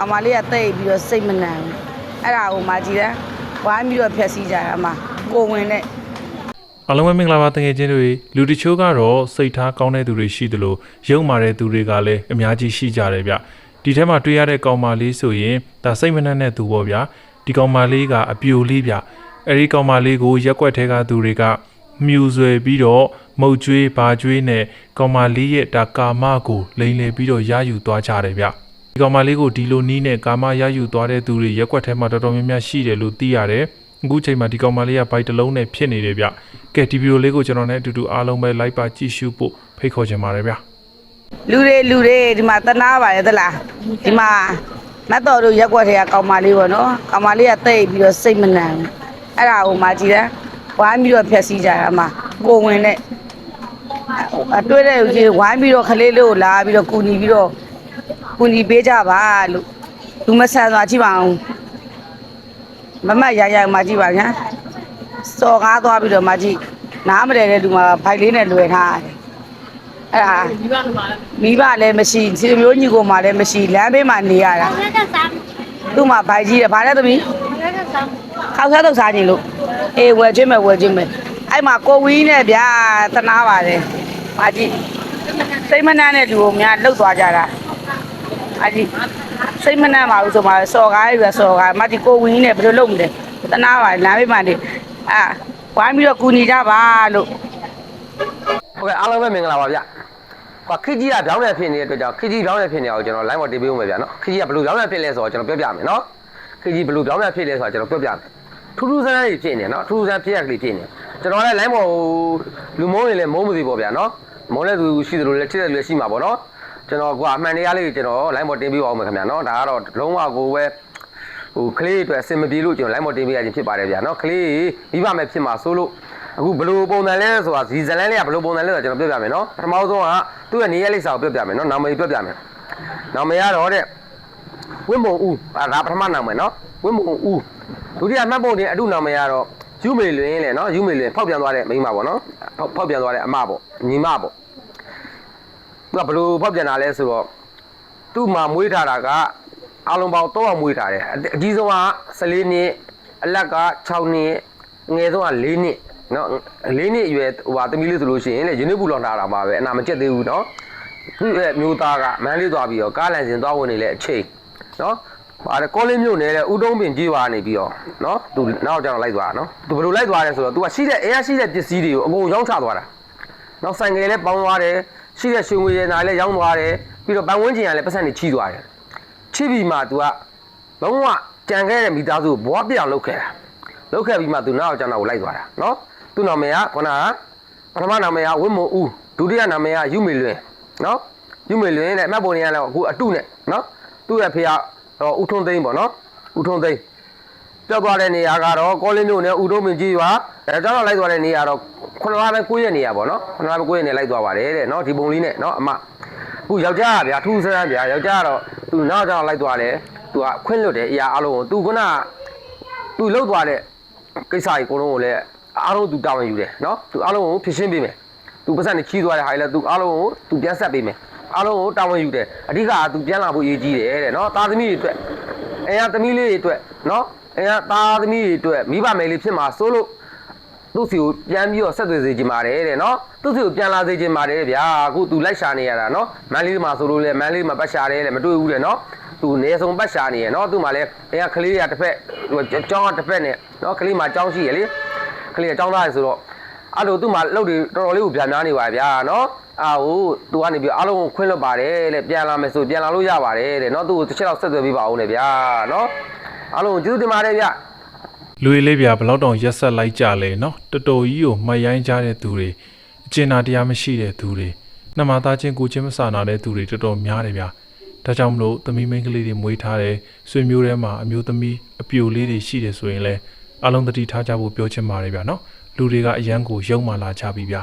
ကမာလေးကတိတ်ပြီးတော့စိတ်မနှံဘူးအဲ့ဒါကိုမှကြည့်တယ်ဝိုင်းပြီးတော့ဖြက်စီးကြတာမှာကိုဝင်နဲ့အားလုံးပဲမင်္ဂလာပါတကယ်ချင်းတွေလူတချို့ကတော့စိတ်ထားကောင်းတဲ့သူတွေရှိသလိုရုပ်မာတဲ့သူတွေကလည်းအများကြီးရှိကြတယ်ဗျဒီထဲမှာတွေ့ရတဲ့ကောင်မလေးဆိုရင်ဒါစိတ်မနှံ့တဲ့သူပေါ့ဗျာဒီကောင်မလေးကအပြိုလေးဗျအဲ့ဒီကောင်မလေးကိုရက်ွက်ထဲကသူတွေကမြူဆွဲပြီးတော့မုတ်ကျွေးဘာကျွေးနဲ့ကောင်မလေးရဲ့ဒါကာမကိုလိန်လေပြီးတော့ရယူသွားကြတယ်ဗျဒီကောင်မလေးကိုဒီလိုနီးနဲ့ကာမရယူသွားတဲ့သူတွေရက်ွက်ထဲမှာတော်တော်များများရှိတယ်လို့သိရတယ်အခုချိန်မှာဒီကောင်မလေးကဘိုက်တစ်လုံးနဲ့ဖြစ်နေတယ်ဗျကဲဒီဗီဒီယိုလေးကိုကျွန်တော်နဲ့အတူတူအားလုံးပဲ like ပါကြည့်ရှုဖို့ဖိတ်ခေါ်ချင်ပါတယ်ဗျလူတွေဒီမှာတနာပါရဲ့သလားဒီမှာမတ်တော်တို့ရက်ွက်ထဲကကောင်မလေးပေါ့နော်ကောင်မလေးကတိတ်ပြီးတော့စိတ်မနှံဘူးအဲ့ဒါကိုမှကြည့်တယ်ဝိုင်းပြီးတော့ဖြက်စီးကြတာမှာကိုဝင်နဲ့အတွေ့တဲ့ကြီးဝိုင်းပြီးတော့ခလေးလေးကိုလာပြီးတော့ကူညီပေးကြပါလို့လူမဆန်စွာကြည့်ပါအောင်မမရမှကြည့်ပါဗျာစော်ကားသွားပြီးတော့မှကြည့်နားမလဲတဲ့လူမှာဖိုက်လေးနဲ့လွယ်ထားတယ်အဲ့ဒါမိဘလည်းမရှိစီမျိုးညီကိုမှလည်းမရှိလမ်းဘေးမှာနေရတာသူ့မှာဖိုက်ကြီးတယ်ဗါတဲ့သမီးခောက်စားတော့စားခြင်းလို့အေးဝယ်ချင်းမယ်အဲ့မှာကိုဝီးနဲ့ဗျာတနာပါတယ်မာကြီးစိတ်မနှမ်းတဲ့လူကိုများလှုပ်သွားကြတာမာကြီးစိတ်မနှမ်းပါဘူးဆိုမှစော်ကားရွယ်စော်ကားမာကြီးကိုဝီးနဲ့ဘယ်လိုလုပ်မလဲတနာပါလမ်းဘေးမှာနေဝိုင်းပြီးတော့ကူညီကြပါလို့ဟုတ်ကဲ့အားလုံးပဲမင်္ဂလာပါဗျဟောခကြီးကပြောင်းနေဖြစ်နေတဲ့အတွက်ကြောင့်ခကြီးပြောင်းနေဖြစ်နေအောင်ကျွန်တော် line ပေါ်တင်ပေးဦးမယ်ဗျနော်ခကြီးကဘယ်လိုပြောင်းနေဖြစ်လဲဆိုတော့ကျွန်တော်ပြောပြမယ်နော်ခကြီးဘယ်လိုပြောင်းနေဖြစ်လဲဆိုတော့ကျွန်တော်ပြောပြမယ်ထူးထူးဆန်းဆန်းကြီးဖြစ်နေနော်ထူးထူးဆန်းဖြစ်ရကလေးဖြစ်နေကျွန်တော်လည်း line ပေါ်လူမုန်းနေလဲမုန်းမသိပေါ့ဗျာနော်မုန်းတဲ့သူရှိသလိုလဲချစ်တဲ့သူလည်းရှိမှာပေါ့နော်ကျွန်တော်ကအမှန်တရားလေးကျွန်တော် line ပေါ်တင်ပေးပါဦးမယ်ခင်ဗျာနော်ဒါကတော့လုံးဝကိုပဲကလေးအတွက်အစင်မပြေလို့ကျွန်တော် line ပေါ်တင်ပေးရခြင်းဖြစ်ပါတယ်ဗျာနော်ကလေးမိဘမဲ့ဖြစ်မှာစိုးလို့အခုဘယ်လိုပုံစံလဲဆိုတာဒီဇလန်လေးကဘယ်လိုပုံစံလဲဆိုတော့ကျွန်တော်ပြောပြမယ်နော်ပထမဆုံးကသူ့ရဲ့နေရာလိပ်စာကိုပြောပြမယ်နော်နာမည်ပြောပြမယ်နာမည်ကတော့တဲ့ဝင်းမုံဦးဒါပထမနာမည်နော်ဝင်းမုံဦးဒုတိယမှတ်ပုံတင်အတုနာမည်ကတော့ယူမေလွင်လေနော်ယူမေလွင်ဖောက်ပြန်သွားတဲ့မိန်းမပေါ့နော်ဖောက်ပြန်သွားတဲ့အမပေါ့ညီမပေါ့သူကဘယ်လိုဖောက်ပြန်တာလဲဆိုတော့သူ့မှာမွေးထားတာကအလုံးပေါင်း300မွေးထားတယ်အကြီးဆုံးက14နှစ်အလက်က6နှစ်ငယ်ဆုံးက4နှစ်နော်4နှစ်အရွယ်ဟိုဟာသမီးလေးဆိုလို့ရှိရင်လေရင်းနှီးပူလောင်ထားတာပါပဲအနာမကျက်သေးဘူးနော်သူ့ရဲ့မျိုးသားကမန်းလေးသွားပြီးတော့ကားလန်စင်သွားဝင်နေလေအချိန်နော်ပါတယ်ကောလင်းမြို့နယ်လေဦးတုံးပင်ကြီးပါနေပြီးတော့နော်သူနောက်ကျတော့လိုက်သွားတာနော်သူဘယ်လိုလိုက်သွားလဲဆိုတော့ तू ကရှိတဲ့အင်အားရှိတဲ့ပစ္စည်းတွေကိုအကုန်ရောင်းချသွားတာနောက်ဆိုင်ငယ်လည်းပေါင်းသွားတယ်ရှိတဲ့ရွှေငွေရနာလည်းရောင်းသွားတယ်ပြီးတော့ပန်ဝန်းကျင်ကလည်းပတ်စံတွေချီးသွားတယ်ချီးပြီးမှ तू ကလုံးဝကြံခဲ့တဲ့မိသားစုကိုဘွားပြောင်လုပ်ခဲ့တာလုပ်ခဲ့ပြီးမှ तू နောက်ကျတော့ကိုလိုက်သွားတာနော်သူ့နာမည်ကခဏပထမနာမည်ကဝင်းမုံဦးဒုတိယနာမည်ကယူမေလွင်နော်ယူမေလွင်နဲ့အမှတ်ပုံတွေကလည်းအခုအတုနဲ့နော်သူ့ရဲ့ဖေကတော့ဦးထွန်းသိန်းပေါ့နော်ဦးထွန်းသိန်းပြောက်သွားတဲ့နေရာကတော့ကောလင်းမြို့နယ်ဦးတုံးပင်ကြီးရွာအဲကျွန်တော်လိုက်သွားတဲ့နေရာတော့9လပဲ9ရက်နေရာပေါ့နော်9လပဲ9ရက်နေလိုက်သွားပါတယ်တဲ့နော်ဒီပုံလေးနဲ့နော်အမအခုယောက်ျားကဗျာထူးဆန်းဗျာယောက်ျားကတော့သူနောက်ကျတော့လိုက်သွားတယ်သူကခွင့်လွတ်တယ်အရာအလုံးကိုသူခုနကသူလှုပ်သွားတဲ့ကိစ္စကြီးအကုန်လုံးကိုလည်းအားလုံးသူတာဝန်ယူတယ်နော်သူအားလုံးကိုဖြည့်ရှင်းပေးမယ်သူပတ်စံနဲ့ချီးသွားတဲ့ဟာလည်းသူအားလုံးကိုသူပြန်ဆက်ပေးမယ်အားလုံးကိုတာဝန်ယူတယ်အဓိကသူပြန်လာဖို့အရေးကြီးတယ်တဲ့နော်သားသမီးတွေအတွက်အဲရသမီးလေးတွေအတွက်နော်အဲရသားသမီးတွေအတွက်မိဘမယ်လေးဖြစ်မှာစိုးလို့သူ့စီကိုပြန်ပြီးတော့ဆက်သွယ်စေချင်ပါတယ်တဲ့နော်သူ့စီကိုပြန်လာစေချင်ပါတယ်ဗျာအခုသူလိုက်ရှာနေရတာနော်မန်းလေးမှာဆိုလို့လေမန်းလေးမှာပတ်ရှာတယ်လေမတွေ့ဘူးတဲ့နော်သူနေဆုံးပတ်ရှာနေရနော်သူ့မှာလည်းအဲရကလေးရတစ်ဖက်ကျောင်းကတစ်ဖက်နဲ့နော်ကလေးမှာကျောင်းရှိရလေကလေးအကြောင်းသားရဆိုတော့အဲ့လိုသူ့မှာလှုပ်တွေတော်တော်လေးကိုပြန်များနေပါဗျာနော်ဟုတ်သူကနေပြီးအားလုံးကိုခွင့်လွှတ်ပါတယ်တဲ့ပြန်လာမယ်ဆိုပြန်လာလို့ရပါတယ်တဲ့နော်သူ့ကိုတစ်ချက်တော့ဆက်သွယ်ပေးပါဦးနဲ့ဗျာနော်အားလုံးကျေးဇူးတင်ပါတယ်ဗျလူလေးဗျာဘယ်တော့တောင်ရက်ဆက်လိုက်ကြလဲနော်တော်တော်ကြီးကိုမရိုင်းကြတဲ့သူတွေအကျဉ်းနာတရားမရှိတဲ့သူတွေနှမသားချင်းကိုချင်းမစာနာတဲ့သူတွေတော်တော်များတယ်ဗျာဒါကြောင့်မလို့သမီးမိန်းကလေးတွေမွေးထားတယ်ဆွေမျိုးထဲမှာအမျိုးသမီးအပြိုလေးတွေရှိတယ်ဆိုရင်လည်းအလုံးတတိထားကြဖို့ပြောချင်ပါတယ်ဗျာနော်လူတွေကအရန်ကိုယုံမှလာကြပြီဗျာ